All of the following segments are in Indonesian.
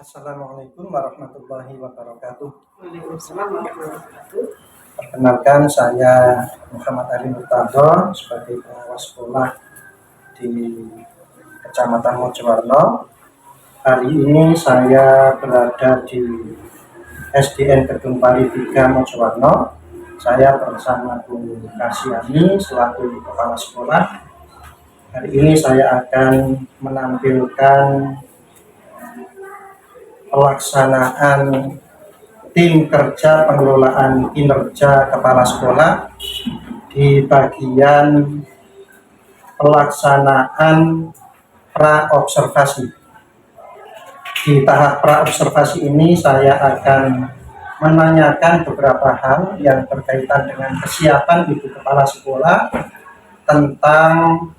Assalamualaikum warahmatullahi wabarakatuh. Waalaikumsalam warahmatullahi wabarakatuh. Perkenalkan, saya Muhammad Ali Murtado sebagai pengawas sekolah di Kecamatan Mojowarno. Hari ini saya berada di SDN Gedung Pari 3 Mojowarno. Saya bersama Bu Kasyani selaku kepala sekolah. Hari ini saya akan menampilkan pelaksanaan tim kerja pengelolaan kinerja kepala sekolah di bagian pelaksanaan pra-observasi. Di tahap pra-observasi ini saya akan menanyakan beberapa hal yang berkaitan dengan kesiapan ibu kepala sekolah tentang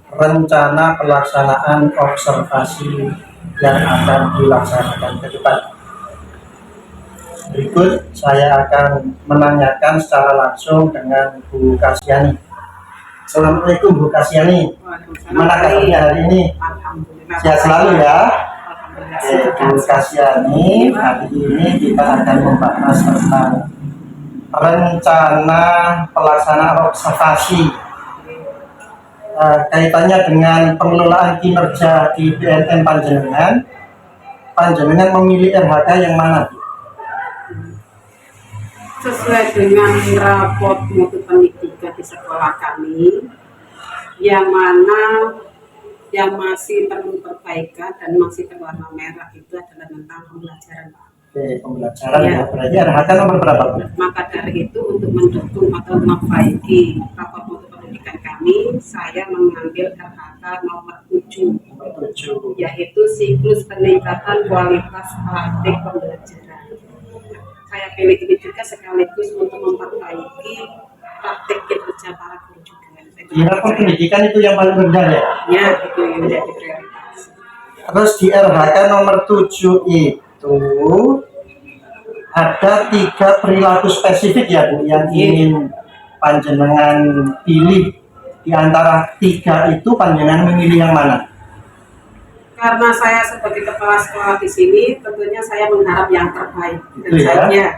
rencana pelaksanaan observasi yang akan dilaksanakan ke depan. Berikut saya akan menanyakan secara langsung dengan Bu Kasyani. Assalamualaikum Bu Kasyani. Gimana kabarnya hari ini? Alhamdulillah. Sehat selalu ya. Alhamdulillah. Bu Kasyani, hari ini kita akan membahas tentang rencana pelaksanaan observasi kaitannya dengan pengelolaan kinerja di BNN Panjenengan memilih RHK yang mana? Sesuai dengan raport mutu pendidikan di sekolah kami, yang mana yang masih perlu perbaikan dan masih berwarna merah itu adalah tentang pembelajaran, Pak. Oke, pembelajaran ya. Berarti RHK nomor berapa, Bu? Maka dari itu untuk mendukung atau memperbaiki raport mutu pendidikan kami, saya mengambil RHK nomor 7, yaitu siklus peningkatan kualitas praktik pembelajaran. Saya pilih ini juga sekaligus untuk memperbaiki praktik kinerja para guru juga. Di rapor pendidikan itu yang paling rendah ya? Ya, itu yang menjadi prioritas. Terus di RHK nomor 7 itu ada 3 perilaku spesifik ya Bu yang ingin panjenengan pilih. Di antara 3 itu panjenengan memilih yang mana? Karena saya sebagai kepala sekolah di sini, tentunya saya mengharap yang terbaik. Dan Itu ya?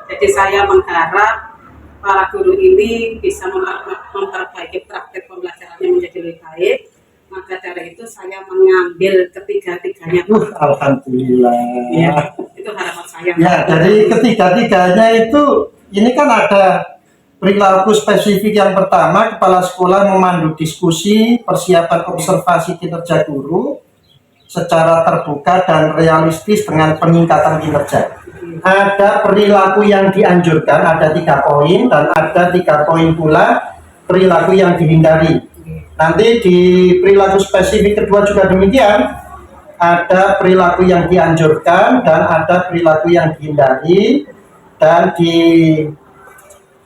jadi saya mengharap para guru ini bisa memperbaiki praktek pembelajarannya menjadi lebih baik. Maka dari itu saya mengambil ketiga-tiganya. Alhamdulillah. Ya, itu harapan saya. Ya, dari ketiga-tiganya itu, ini kan ada perilaku spesifik. Yang pertama, kepala sekolah memandu diskusi persiapan observasi kinerja guru secara terbuka dan realistis dengan peningkatan kinerja. Ada perilaku yang dianjurkan, ada 3 poin, dan ada 3 poin pula perilaku yang dihindari. Nanti di perilaku spesifik kedua juga demikian, ada perilaku yang dianjurkan dan ada perilaku yang dihindari, dan di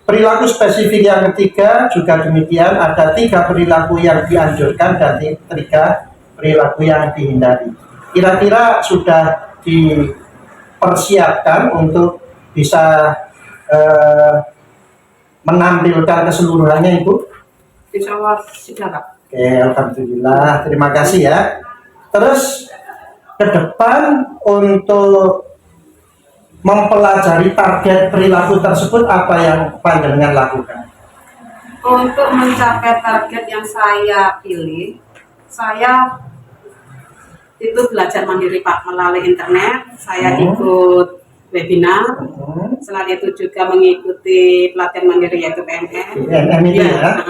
perilaku spesifik yang ketiga juga demikian, ada 3 perilaku yang dianjurkan dan 3 perilaku yang dihindari. Kira-kira sudah dipersiapkan untuk bisa menampilkan keseluruhannya Ibu? Insya Allah sudah, Pak. Oke, alhamdulillah. Terima kasih ya. Terus ke depan untuk mempelajari target perilaku tersebut, apa yang panjenengan lakukan? Untuk mencapai target yang saya pilih, saya itu belajar mandiri Pak melalui internet. Saya ikut webinar. Selain itu juga mengikuti pelatihan mandiri yaitu PNM. PNM itu ya?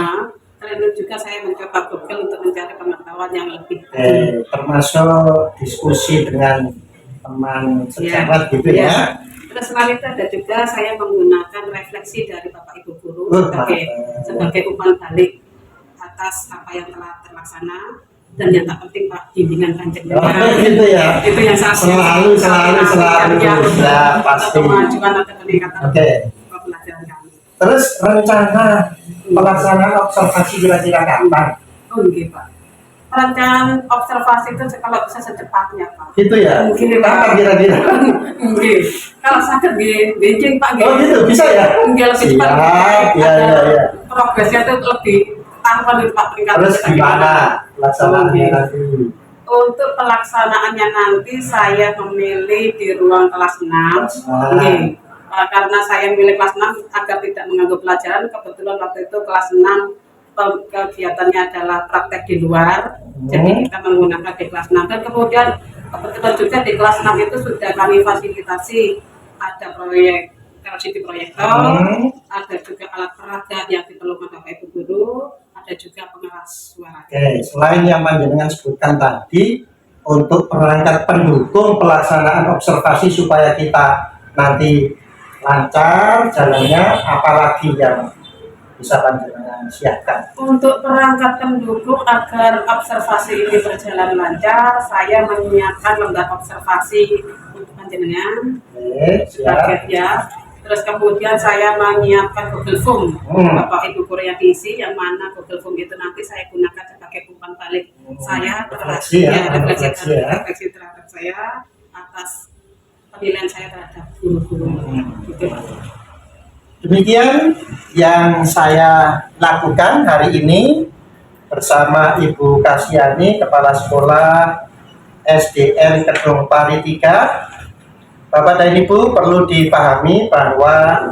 Selain itu juga saya mencoba Google untuk mencari pengetahuan yang lebih termasuk diskusi dengan teman sejawat gitu ya. Terus selain itu ada juga saya menggunakan refleksi dari Bapak Ibu Guru sebagai umpan balik atas apa yang telah terlaksana. Dan yang tak penting Pak, bimbingan panjenengan. Gitu ya. Itu yang saya selalu ya, pasti. Kemajuan atau peningkatan pembelajaran kami. Terus rencana pelaksanaan observasi kira-kira kapan? Oh iya Pak. Perencanaan observasi itu kalau bisa secepatnya Pak. Gitu ya? Kapan kira-kira? Mungkin. Kalau sakit di Beijing Pak. Oh gitu, bisa ya? Mungkin lebih cepat. Ya. Progresnya itu lebih tanpa di Pak. Terus gimana pelaksanaannya nanti? Untuk pelaksanaannya nanti saya memilih di ruang kelas 6. Oke. Karena saya memilih kelas 6 agar tidak mengganggu pelajaran, kebetulan waktu itu kelas 6 kegiatannya adalah praktek di luar. Jadi kita menggunakan di kelas 6 dan kemudian kebetulan juga di kelas 6 itu sudah kami fasilitasi, ada proyek LCD proyektor, ada juga alat peraga yang diperlukan Bapak Ibu guru, ada juga pengeras suara. Oke, selain yang panjenengan sebutkan tadi, untuk perangkat pendukung pelaksanaan observasi supaya kita nanti lancar jalannya, apalagi yang bisa panjenengan siapkan? Untuk perangkat pendukung agar observasi ini berjalan lancar, saya menyiapkan lembar observasi untuk panjenengan. Oke, siap. Ya. Terus kemudian saya menyiapkan Google Form, Bapak Ibu guru yang diisi, yang mana Google Form itu nanti saya gunakan sebagai umpan balik saya refleksi terhadap saya atas penilaian saya terhadap guru-guru. Gitu, Pak. Demikian yang saya lakukan hari ini bersama Ibu Kasiani, Kepala Sekolah SDN Kedung Pari 3. Bapak dan Ibu perlu dipahami bahwa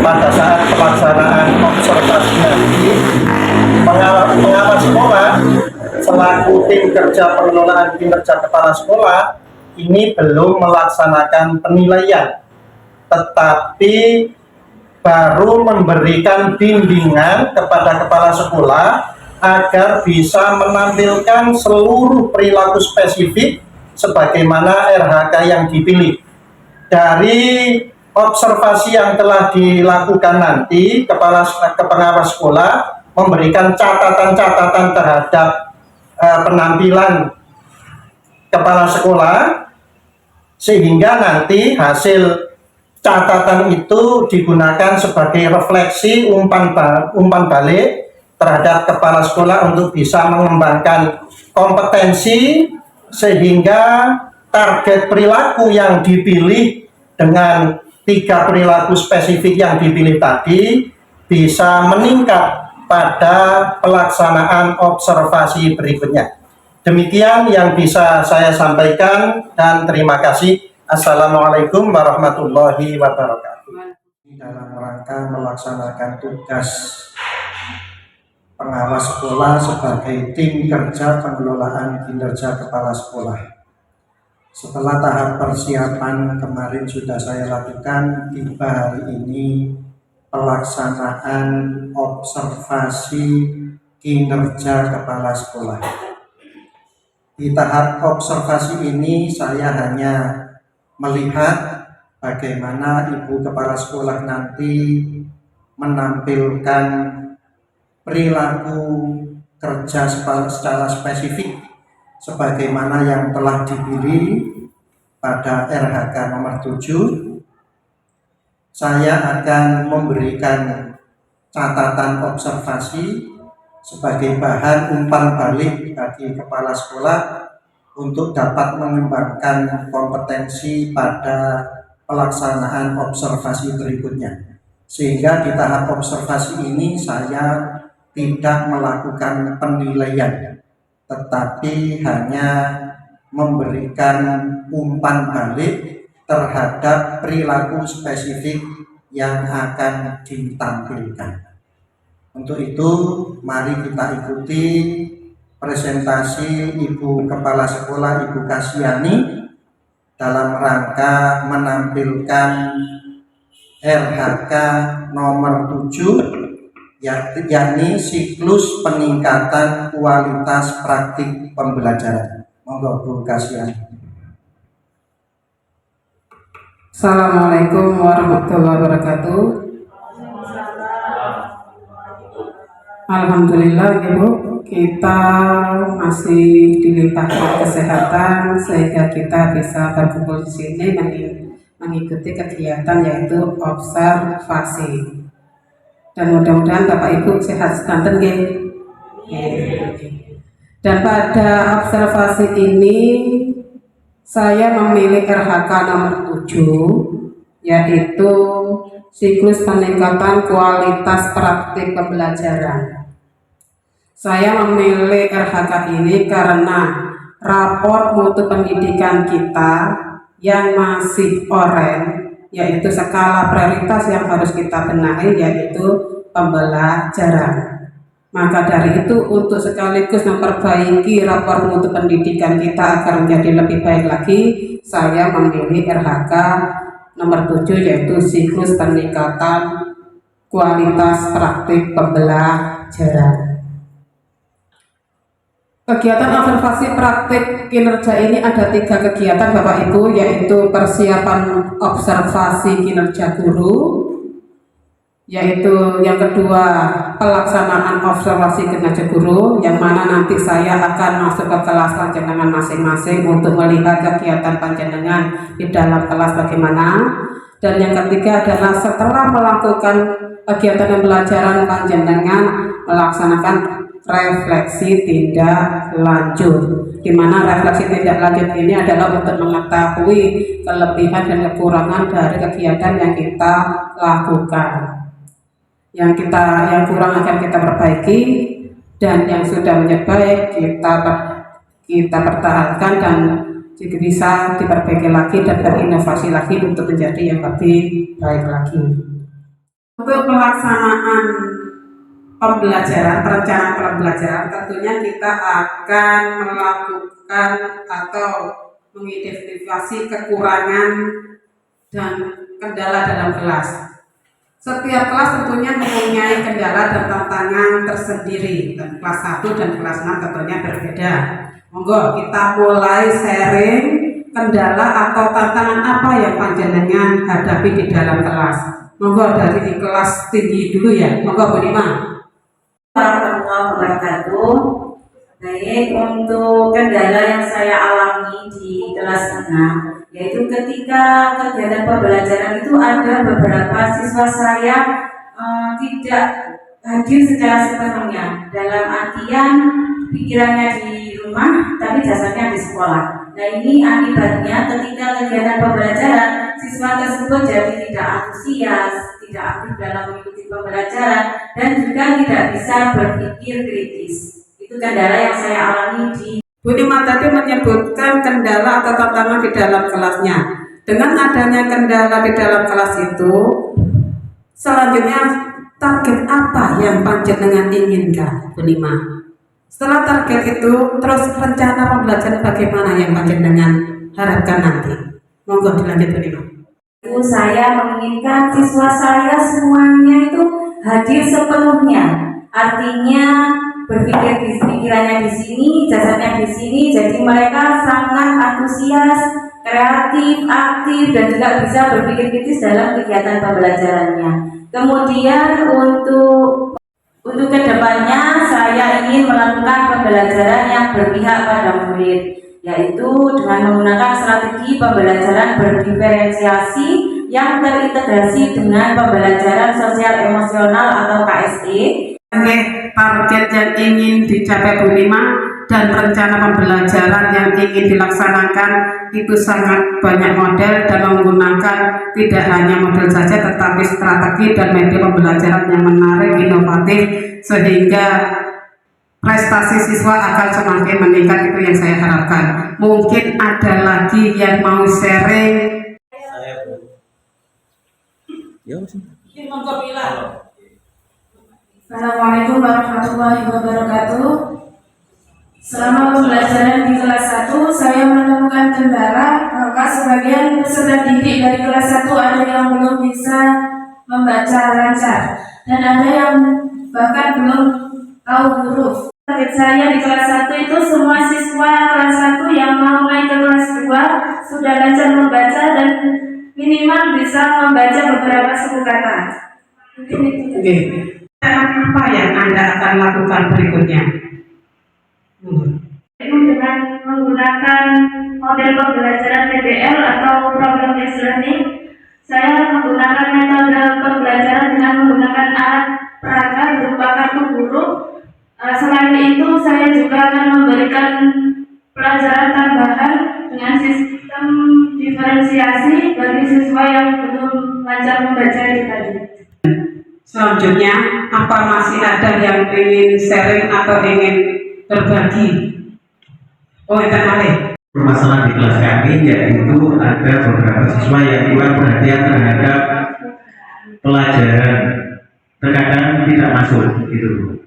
pada saat pelaksanaan observasi nanti, pengawas sekolah selaku tim kerja pengelolaan kinerja kepala sekolah ini belum melaksanakan penilaian, tetapi baru memberikan bimbingan kepada kepala sekolah agar bisa menampilkan seluruh perilaku spesifik sebagaimana RHK yang dipilih. Dari observasi yang telah dilakukan nanti, pengawas sekolah memberikan catatan-catatan terhadap penampilan kepala sekolah, sehingga nanti hasil catatan itu digunakan sebagai refleksi umpan balik terhadap kepala sekolah untuk bisa mengembangkan kompetensi, sehingga target perilaku yang dipilih dengan 3 perilaku spesifik yang dipilih tadi bisa meningkat pada pelaksanaan observasi berikutnya. Demikian yang bisa saya sampaikan dan terima kasih. Assalamualaikum warahmatullahi wabarakatuh. Dalam rangka melaksanakan tugas pengawas sekolah sebagai tim kerja pengelolaan kinerja kepala sekolah. Setelah tahap persiapan kemarin sudah saya lakukan, tiba hari ini pelaksanaan observasi kinerja kepala sekolah. Di tahap observasi ini saya hanya melihat bagaimana ibu kepala sekolah nanti menampilkan perilaku kerja secara spesifik sebagaimana yang telah dipilih pada RHK nomor 7. Saya akan memberikan catatan observasi sebagai bahan umpan balik bagi kepala sekolah untuk dapat mengembangkan kompetensi pada pelaksanaan observasi berikutnya. Sehingga di tahap observasi ini saya tidak melakukan penilaian, tetapi hanya memberikan umpan balik terhadap perilaku spesifik yang akan ditampilkan. Untuk itu, mari kita ikuti presentasi Ibu Kepala Sekolah Ibu Kasiani dalam rangka menampilkan RHK nomor 7, yakni siklus peningkatan kualitas praktik pembelajaran. Monggo Bu Kasiani. Assalamualaikum warahmatullahi wabarakatuh. Alhamdulillah Ibu, kita masih dilimpahkan kesehatan sehingga kita bisa berkumpul di sini mengikuti kegiatan yaitu observasi. Dan mudah-mudahan Bapak Ibu sehat sedanten nggih. Dan pada observasi ini saya memilih RHK nomor 7, yaitu siklus peningkatan kualitas praktik pembelajaran. Saya memilih RHK ini karena rapor mutu pendidikan kita yang masih oranye, yaitu skala prioritas yang harus kita benahi, yaitu pembelajaran. Maka dari itu, untuk sekaligus memperbaiki rapor mutu pendidikan kita agar menjadi lebih baik lagi, saya memilih RHK nomor 7, yaitu siklus peningkatan kualitas praktik pembelajaran. Kegiatan observasi praktik kinerja ini ada 3 kegiatan Bapak Ibu, yaitu persiapan observasi kinerja guru, yaitu yang kedua pelaksanaan observasi kinerja guru, yang mana nanti saya akan masuk ke kelas panjenengan masing-masing untuk melihat kegiatan panjenengan di dalam kelas bagaimana. Dan yang ketiga adalah setelah melakukan kegiatan pembelajaran panjenengan melaksanakan refleksi tindak lanjut, di mana refleksi tindak lanjut ini adalah untuk mengetahui kelebihan dan kekurangan dari kegiatan yang kita lakukan. Yang kurang akan kita perbaiki, dan yang sudah menjadi baik kita pertahankan dan jika bisa diperbaiki lagi dan berinovasi lagi untuk menjadi yang lebih baik lagi. Untuk pelaksanaan perencanaan pembelajaran, tentunya kita akan melakukan atau mengidentifikasi kekurangan dan kendala dalam kelas. Setiap kelas tentunya mempunyai kendala dan tantangan tersendiri, dan kelas 1 dan kelas 6 tentunya berbeda. Monggo kita mulai sharing kendala atau tantangan apa yang panjenengan hadapi di dalam kelas. Monggo dari kelas tinggi dulu ya, monggo Bu Nima. Warahmatullahi wabarakatuh. Baik, untuk kendala yang saya alami di kelas 6, yaitu ketika kegiatan pembelajaran itu ada beberapa siswa saya tidak hadir secara sepenuhnya, dalam artian pikirannya di rumah tapi jasadnya di sekolah. Nah, ini akibatnya ketika kegiatan pembelajaran siswa tersebut jadi tidak antusias, tidak aktif dalam mengikuti pembelajaran, dan juga tidak bisa berpikir kritis. Itu kendala yang saya alami di Bu Nima tadi menyebutkan kendala atau tantangan di dalam kelasnya. Dengan adanya kendala di dalam kelas itu, selanjutnya target apa yang panjenengan inginkan, Bu Nima? Setelah target itu, terus rencana pembelajaran bagaimana yang panjenengan harapkan nanti? Monggo dilanjut, Bu Nima. Saya menginginkan siswa saya semuanya itu hadir sepenuhnya. Artinya berpikir di pikirannya di sini, jasadnya di sini, jadi mereka sangat antusias, kreatif, aktif, dan juga bisa berpikir kritis dalam kegiatan pembelajarannya. Kemudian untuk kedepannya saya ingin melakukan pembelajaran yang berpihak pada murid, yaitu dengan menggunakan strategi pembelajaran berdiferensiasi yang terintegrasi dengan pembelajaran sosial emosional atau KSE. Target yang ingin dicapai Bu Nima dan rencana pembelajaran yang ingin dilaksanakan itu sangat banyak model dan menggunakan tidak hanya model saja tetapi strategi dan metode pembelajaran yang menarik, inovatif, sehingga prestasi siswa akan semakin meningkat. Itu yang saya harapkan. Mungkin ada lagi yang mau sharing. Assalamualaikum warahmatullahi wabarakatuh. Selama pembelajaran di kelas 1, saya menemukan kendala bahwa sebagian peserta didik dari kelas 1 ada yang belum bisa membaca lancar dan ada yang bahkan belum tahu huruf. Target saya di kelas 1 itu semua siswa kelas 1 yang mau naik ke kelas 2 sudah lancar membaca dan minimal bisa membaca beberapa suku kata. Mungkin itu. Apa yang Anda akan lakukan berikutnya? Dengan menggunakan model pembelajaran PBL atau problem based learning, saya menggunakan metode pembelajaran dengan menggunakan alat peraga berupa kartu huruf. Selain itu, saya juga akan memberikan pelajaran tambahan dengan sistem diferensiasi bagi siswa yang belum lancar membaca itu tadi. Selanjutnya, apa masih ada yang ingin sharing atau ingin berbagi? Oh, entar malih. Permasalahan di kelas kami yaitu ada beberapa siswa yang kurang perhatian terhadap pelajaran, terkadang tidak masuk gitu.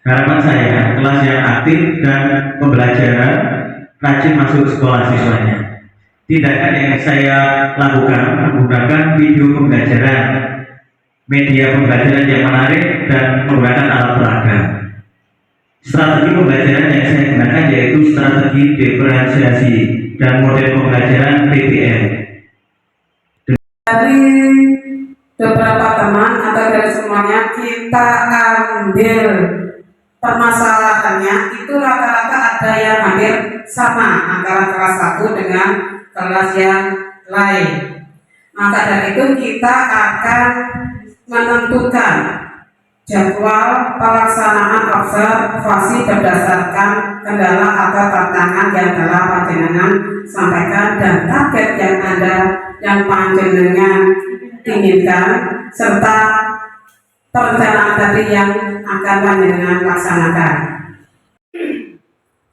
Harapan saya kelas yang aktif dan pembelajaran rajin masuk sekolah siswanya. Tindakan yang saya lakukan menggunakan video pembelajaran, media pembelajaran yang menarik dan menggunakan alat peraga. Strategi pembelajaran yang saya gunakan yaitu strategi diferensiasi dan model pembelajaran PBL. Dari beberapa teman atau dari semuanya kita ambil permasalahannya itu rata-rata ada yang hampir sama antara kelas 1 dengan kelas yang lain. Maka dari itu kita akan menentukan jadwal pelaksanaan observasi berdasarkan kendala atau tantangan yang telah panjenengan sampaikan dan target yang panjenengan inginkan serta perencanaan tadi yang akan panjenengan laksanakan.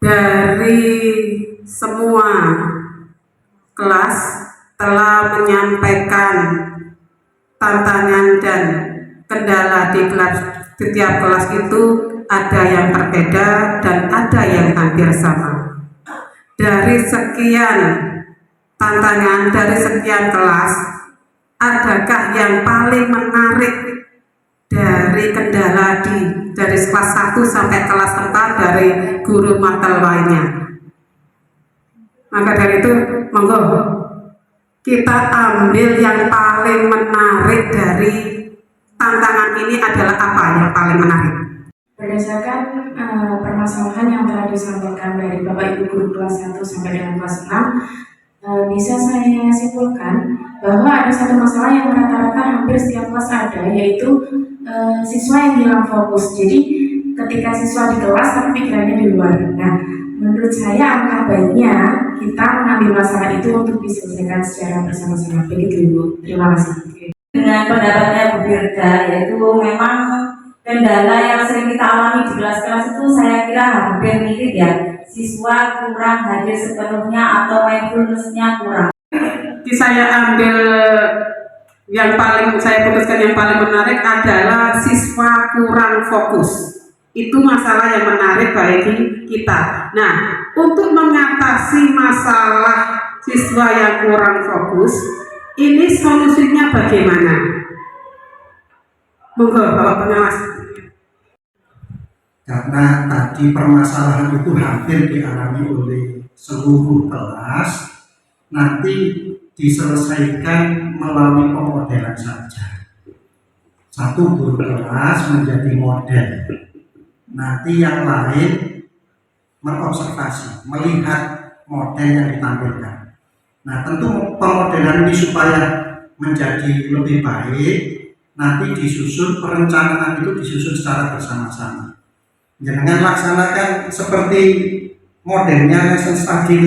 Dari semua kelas telah menyampaikan tantangan dan kendala di tiap kelas itu ada yang berbeda dan ada yang hampir sama. Dari sekian tantangan, dari sekian kelas, adakah yang paling menarik dari kendala dari kelas 1 sampai kelas 4 dari guru mata lainnya? Maka dari itu, monggo kita ambil yang paling menarik dari tantangan ini adalah apa yang paling menarik? Berdasarkan permasalahan yang telah disampaikan dari Bapak Ibu guru kelas 1 sampai dengan kelas 6, bisa saya simpulkan bahwa ada satu masalah yang rata-rata hampir setiap kelas ada, yaitu siswa yang hilang fokus. Jadi ketika siswa di kelas tapi pikirannya di luar. Nah, menurut saya alangkah baiknya kita mengambil masalah itu untuk diselesaikan secara bersama-sama. Begitu Ibu. Terima kasih. Dengan pendapatnya Bu Firda, yaitu memang kendala yang sering kita alami di kelas-kelas itu saya kira hampir mirip ya. Siswa kurang hadir sepenuhnya atau mindfulness-nya kurang. Saya ambil yang paling saya putuskan yang paling menarik adalah siswa kurang fokus. Itu masalah yang menarik bagi kita. Nah, untuk mengatasi masalah siswa yang kurang fokus, ini solusinya bagaimana? Monggo Bapak Pengawas. Karena tadi permasalahan itu hampir dialami oleh seluruh kelas, nanti diselesaikan melalui pemodelan saja. Satu guru kelas menjadi model, nanti yang lain mengobservasi, melihat model yang ditampilkan. Nah, tentu pemodelan ini supaya menjadi lebih baik, nanti disusun, perencanaan itu disusun secara bersama-sama. Jangan laksanakan seperti modelnya lesson study,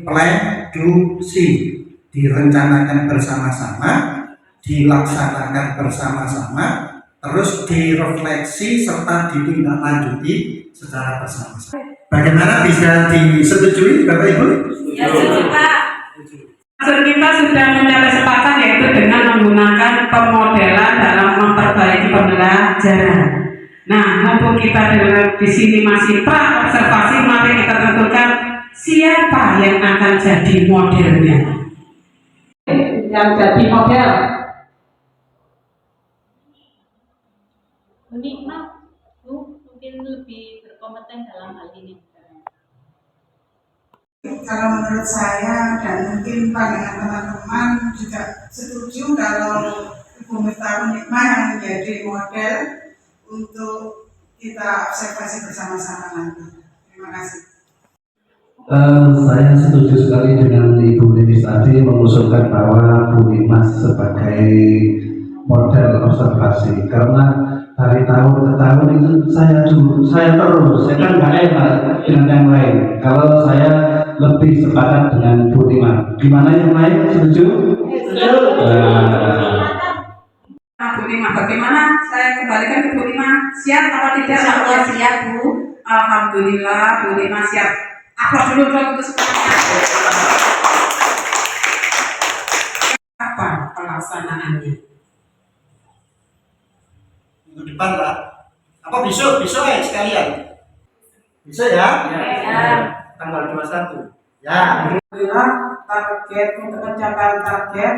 plan, do, see, direncanakan bersama-sama, dilaksanakan bersama-sama, terus direfleksi serta ditindaklanjuti secara bersama-sama. Bagaimana bisa disetujui Bapak Ibu? Ya, setuju Pak. Maksud kita sudah mencapai sepakat yaitu dengan menggunakan pemodelan dalam memperbaiki pembelajaran. Nah, mumpung kita di sini masih pra observasi, mari kita tentukan siapa yang akan jadi modelnya. Yang jadi model. Menikmat, mungkin lebih berkompeten dalam hal ini. Kalau menurut saya dan mungkin pandangan teman-teman juga setuju kalau Ibu Miftahul Hikmah yang menjadi model untuk kita observasi bersama-sama nanti. Terima kasih. Saya setuju sekali dengan Ibu Lilis tadi mengusulkan bahwa Bu Limas sebagai model observasi, karena dari tahun ke tahun itu saya terus, saya kan nggak enak dengan yang lain. Kalau saya lebih sepakat dengan Bu Limas, gimana yang lain setuju? Bu Lima, bagaimana? Saya kembalikan ke Bu Lima. Siap apa tidak? Insya Allah siap Bu. Alhamdulillah Bu Lima siap. Aplaus dulu dong untuk semuanya. Apa pelaksanaannya? Minggu depan, Pak. Apa besok? Besok ya sekalian. Bisa ya? Ya. Tanggal 21. Ya. Alhamdulillah, target untuk pencapaian target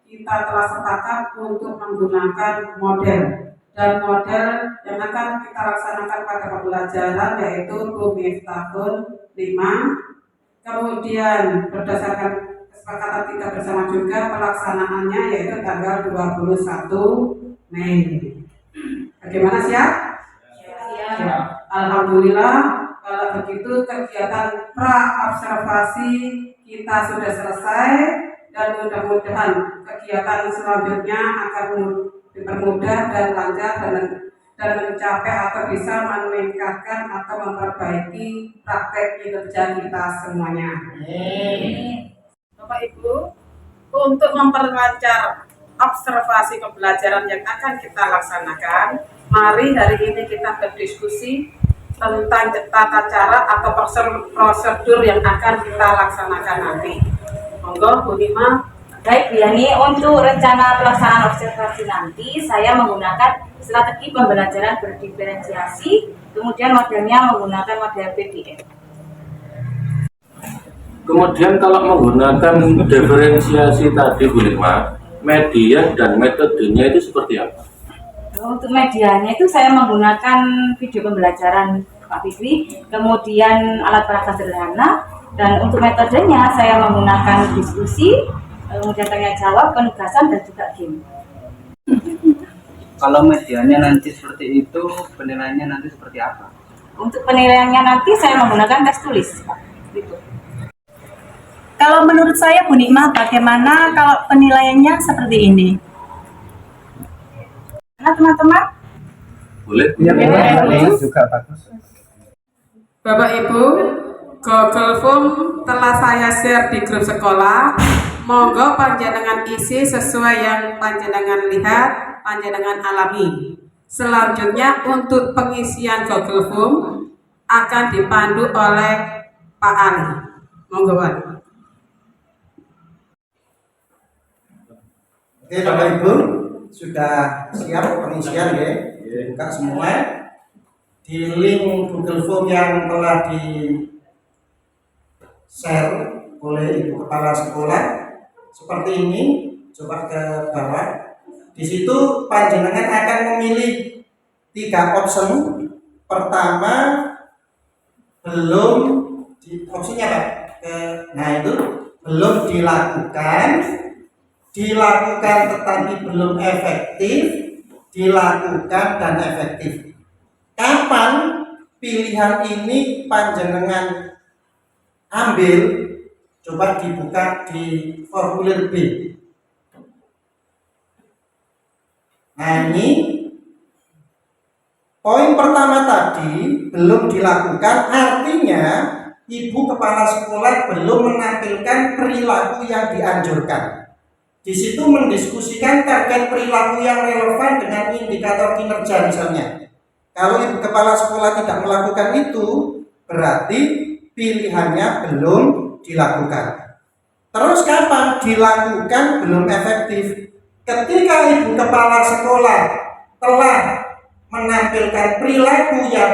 kita telah sepakat untuk menggunakan model dan model yang akan kita laksanakan pada pembelajaran yaitu BUMIF tahun 5. Kemudian berdasarkan kesepakatan kita bersama juga pelaksanaannya yaitu tanggal 21 Mei. Bagaimana siap? Siap. Alhamdulillah, kalau begitu kegiatan pra-observasi kita sudah selesai dan mudah-mudahan kegiatan selanjutnya akan dipermudah dan lancar dan mencapai atau bisa meningkatkan atau memperbaiki praktek kinerja kita semuanya. Bapak Ibu, untuk memperlancar observasi pembelajaran yang akan kita laksanakan, mari hari ini kita berdiskusi tentang tata cara atau prosedur yang akan kita laksanakan nanti. Monggo Bu Nima. Baik, Bu Yani, untuk rencana pelaksanaan observasi nanti saya menggunakan strategi pembelajaran berdiferensiasi, kemudian modelnya menggunakan model PDF. Kemudian kalau menggunakan diferensiasi tadi Bu Nima, media dan metodenya itu seperti apa? Untuk medianya itu saya menggunakan video pembelajaran Pak Fikri, kemudian alat perangkat sederhana, dan untuk metodenya saya menggunakan diskusi, kemudian tanya jawab, penugasan, dan juga game. Kalau medianya nanti seperti itu, penilaiannya nanti seperti apa? Untuk penilaiannya nanti saya menggunakan tes tulis, Pak. Gitu. Kalau menurut saya Bu Nikmah, bagaimana kalau penilaiannya seperti ini? Nah, teman-teman, Boleh? Juga bagus. Bapak Ibu, Google Form telah saya share di grup sekolah. Monggo panjenengan isi sesuai yang panjenengan lihat, panjenengan alami. Selanjutnya untuk pengisian Google Form akan dipandu oleh Pak Ali. Monggo Pak. Oke, Bapak Ibu, sudah siap pengisian ya? Buka semua. Di link Google Form yang telah di-share oleh Ibu Kepala Sekolah seperti ini, coba ke bawah. Di situ panjenengan akan memilih 3 option. Pertama, belum opsinya Pak. Nah itu belum dilakukan, dilakukan tetapi belum efektif, dilakukan dan efektif. Kapan pilihan ini panjenengan ambil? Coba dibuka di formulir B. Nah ini poin pertama tadi belum dilakukan, artinya Ibu Kepala Sekolah belum menampilkan perilaku yang dianjurkan. Di situ mendiskusikan target perilaku yang relevan dengan indikator kinerja misalnya. Kalau Ibu Kepala Sekolah tidak melakukan itu, berarti pilihannya belum dilakukan. Terus kapan dilakukan belum efektif? Ketika Ibu Kepala Sekolah telah menampilkan perilaku yang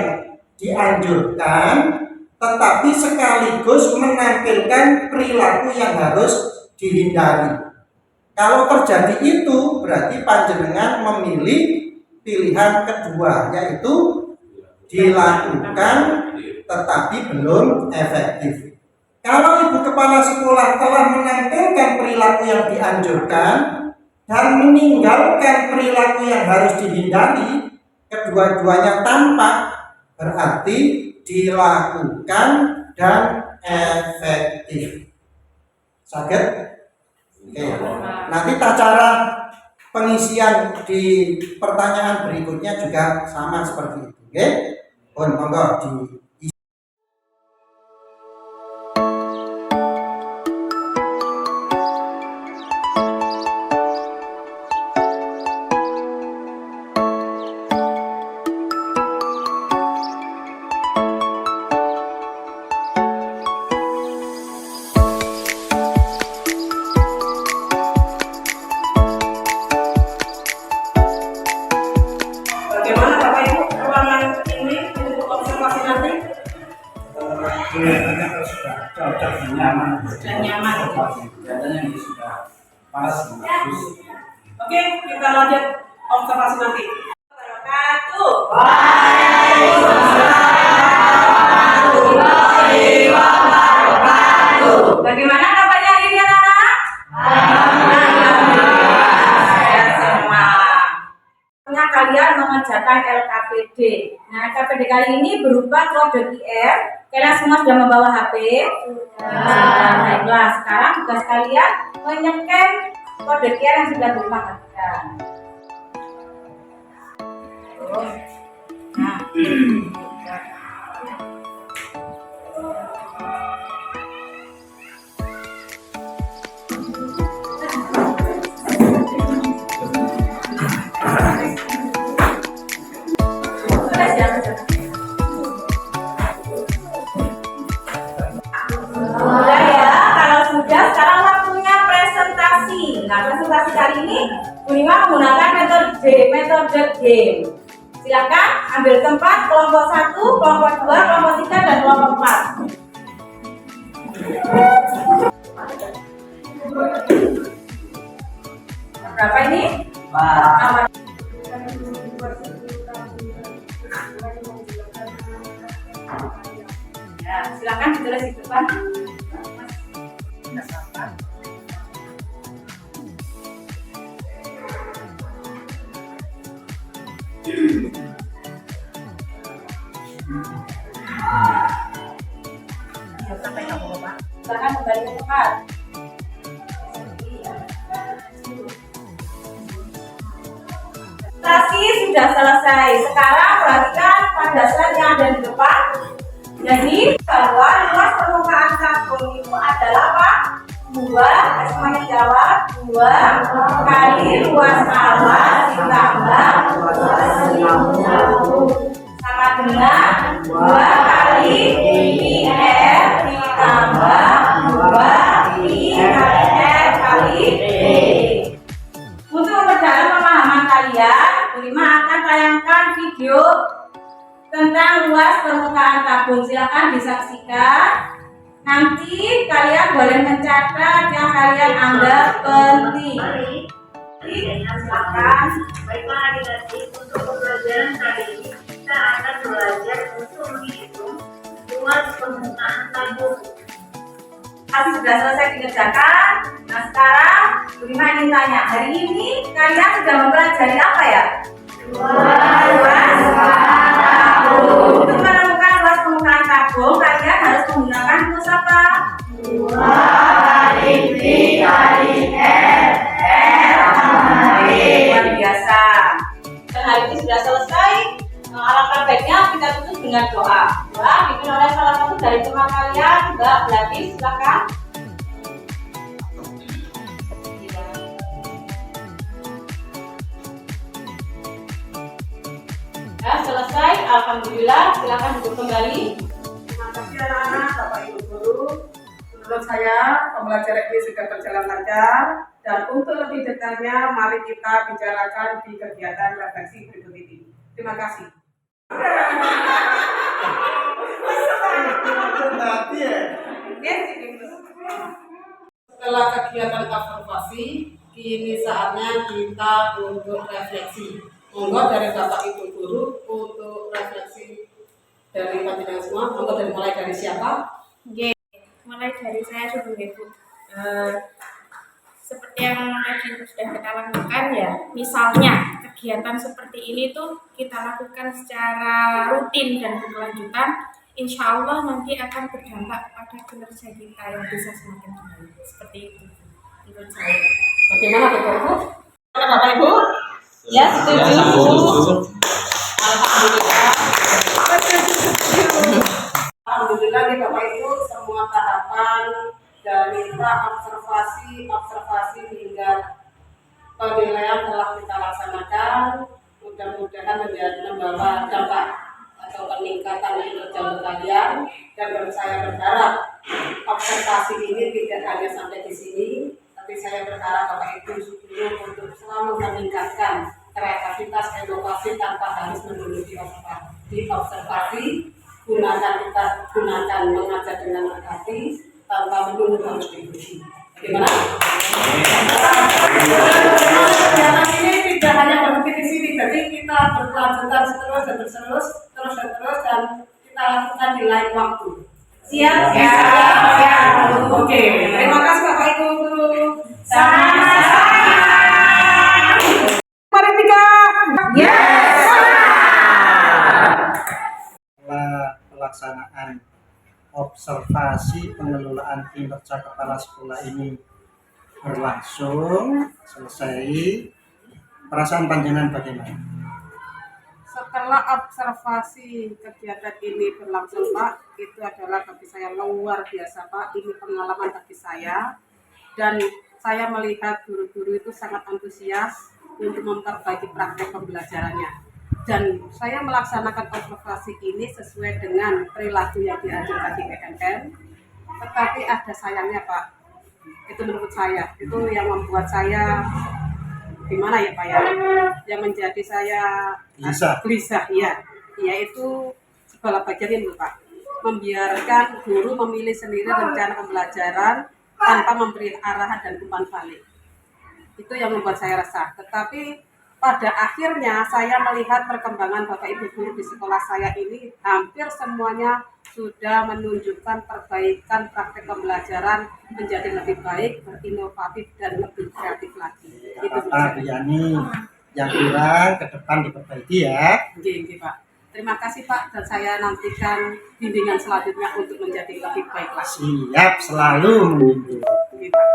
dianjurkan, tetapi sekaligus menampilkan perilaku yang harus dihindari. Kalau terjadi itu, berarti panjenengan memilih pilihan kedua, yaitu dilakukan tetapi belum efektif. Kalau Ibu Kepala Sekolah telah menampilkan perilaku yang dianjurkan dan meninggalkan perilaku yang harus dihindari, kedua-duanya tampak, berarti dilakukan dan efektif. Sakit? Oke. Nanti cara pengisian di pertanyaan berikutnya juga sama seperti itu. Oke? Monggo di Oke, kita lanjut observasi nanti. Bagaimana kabarnya hari ini anak-anak? Sehat semua. Kalian mengerjakan LKPD. Nah, LKPD kali ini berupa kode QR. Kalian semua sudah membawa HP? Sudah. Baiklah, sekarang tugas kalian menyekan kode QR yang sudah dipakai. Nah. Sudah ya, kalau sudah sekarang waktunya presentasi. Nah, presentasi kali ini Bu Nima menggunakan metode game. Silakan ambil tempat kelompok 1, kelompok 2, kelompok 3, dan kelompok 4. Berapa ini? 4. Ya, silakan ditulis di depan. Silakan kembali ke tempat. Presentasi sudah selesai. Sekarang perhatikan pada slide yang ada di depan. Jadi bahwa luas permukaan karbon itu adalah apa? 2, semuanya jawab, 2 kali luas awan ditambah sama dengan 2 kali IR ditambah 2 IR kali D. Untuk memperdalam pemahaman kalian, Bu Rima akan tayangkan video tentang luas permukaan karbon. Silakan disaksikan. Nanti kalian boleh mencatat yang kalian anggap penting. Silakan. Baiklah adik-adik, untuk pembelajaran kali ini kita akan belajar untuk menghitung luas permukaan karbon. Masih sudah selesai dikerjakan. Nah, sekarang Bu Rima ingin tanya, hari ini kalian sudah mempelajari apa ya? Luas untuk menemukan luas permukaan karbon, kalian harus menggunakan rumus apa? 2 kali V kali R luar biasa. Dan hari ini sudah selesai. Alangkah baiknya kita tutup dengan doa. Doa dipimpin oleh salah satu dari teman kalian, Mbak Gladys. Silakan. Ya, selesai. Alhamdulillah. Silakan duduk kembali. Terima kasih anak-anak, Bapak Ibu Guru. Menurut saya pembelajaran ini sudah berjalan lancar. Dan untuk lebih detailnya, mari kita bicarakan di kegiatan refleksi berikut ini. Terima kasih. Setelah kegiatan observasi, kini saatnya kita untuk refleksi. Monggo dari Bapak Ibu Guru untuk refleksi dari panjenengan semua. Monggo mulai dari siapa? Mulai dari saya dulu Ibu. Seperti yang tadi sudah kita lakukan ya, misalnya kegiatan seperti ini tuh kita lakukan secara rutin dan berkelanjutan, insya Allah nanti akan berdampak pada kinerja kita yang bisa semakin baik. Seperti itu menurut saya. Bagaimana Bapak Ibu? Bapak Ibu? Ya, setuju. Alhamdulillah. Alhamdulillah nih Bapak Ibu, semua tahapan dari observasi hingga penilaian telah kita laksanakan. Mudah-mudahan membawa dampak atau peningkatan kinerja kalian, dan saya berharap observasi ini tidak hanya sampai di sini, tapi saya berharap Bapak Ibu guru untuk selalu meningkatkan kreativitas inovasi tanpa harus menunggu di observasi. Gunakan mengajar dengan hati tanpa menunggu harus diuji. Bagaimana? terus dan terus dan kita lakukan di lain waktu. Siap? Siap. Oke. Terima kasih Bapak Ibu Guru. Sama-sama. Mari Tika. Yes. Setelah pelaksanaan observasi pengelolaan kinerja kepala sekolah ini berlangsung selesai, perasaan panjenengan bagaimana? Setelah observasi kegiatan ini berlangsung Pak, itu adalah bagi saya luar biasa Pak. Ini pengalaman bagi saya dan saya melihat guru-guru itu sangat antusias untuk memperbaiki praktek pembelajarannya. Dan saya melaksanakan observasi ini sesuai dengan perilaku yang diajarkan di PNN. Tetapi ada sayangnya Pak. Itu menurut saya, itu yang membuat saya gimana ya Pak ya, yang menjadi saya gelisah ya, yaitu segala bagian itu Pak, membiarkan guru memilih sendiri rencana pembelajaran tanpa memberi arahan dan umpan balik. Itu yang membuat saya resah. Tetapi pada akhirnya saya melihat perkembangan Bapak Ibu guru di sekolah saya ini hampir semuanya sudah menunjukkan perbaikan praktek pembelajaran menjadi lebih baik, berinovatif dan lebih kreatif lagi. Itu Pak Yani, yang kurang ke depan diperbaiki ya. Oke, Pak. Terima kasih Pak, dan saya nantikan bimbingan selanjutnya untuk menjadi lebih baik lagi. Siap, selalu membimbing. Oke, Pak.